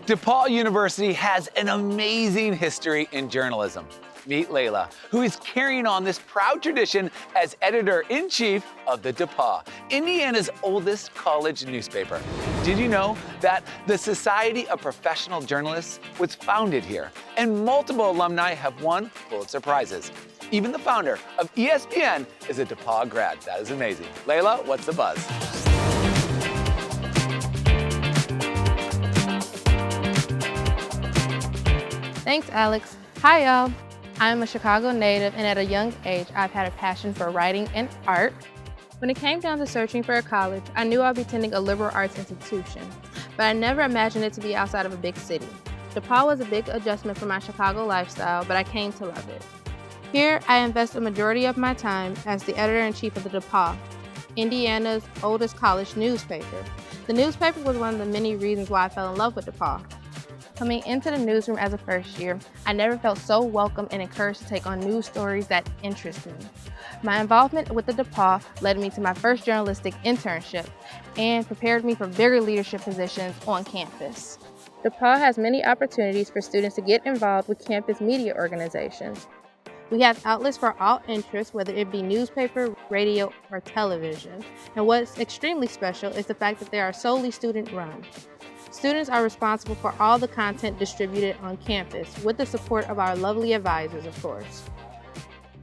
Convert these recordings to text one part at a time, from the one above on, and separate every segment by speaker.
Speaker 1: DePauw University has an amazing history in journalism. Meet Layla, who is carrying on this proud tradition as Editor-in-Chief of The DePauw, Indiana's oldest college newspaper. Did you know that the Society of Professional Journalists was founded here, and multiple alumni have won Pulitzer Prizes? Even the founder of ESPN is a DePauw grad. That is amazing. Layla, what's the buzz?
Speaker 2: Thanks, Alex. Hi, y'all. I'm a Chicago native, and at a young age, I've had a passion for writing and art. When it came down to searching for a college, I knew I'd be attending a liberal arts institution, but I never imagined it to be outside of a big city. DePauw was a big adjustment for my Chicago lifestyle, but I came to love it. Here, I invest a majority of my time as the editor-in-chief of The DePauw, Indiana's oldest college newspaper. The newspaper was one of the many reasons why I fell in love with DePauw. Coming into the newsroom as a first year, I never felt so welcome and encouraged to take on news stories that interest me. My involvement with the DePauw led me to my first journalistic internship and prepared me for bigger leadership positions on campus. DePauw has many opportunities for students to get involved with campus media organizations. We have outlets for all interests, whether it be newspaper, radio, or television. And what's extremely special is the fact that they are solely student-run. Students are responsible for all the content distributed on campus, with the support of our lovely advisors, of course.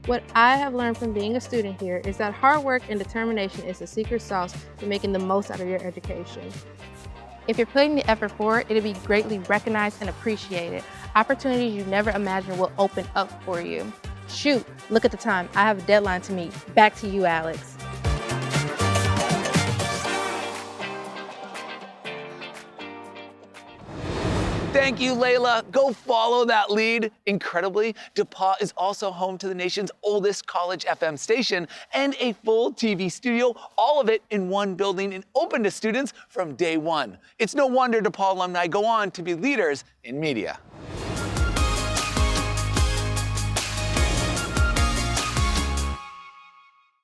Speaker 2: What I have learned from being a student here is that hard work and determination is the secret sauce to making the most out of your education. If you're putting the effort forward, it'll be greatly recognized and appreciated. Opportunities you never imagined will open up for you. Shoot, look at the time. I have a deadline to meet. Back to you, Alex.
Speaker 1: Thank you, Layla. Go follow that lead. Incredibly, DePauw is also home to the nation's oldest college FM station and a full TV studio, all of it in one building and open to students from day one. It's no wonder DePauw alumni go on to be leaders in media.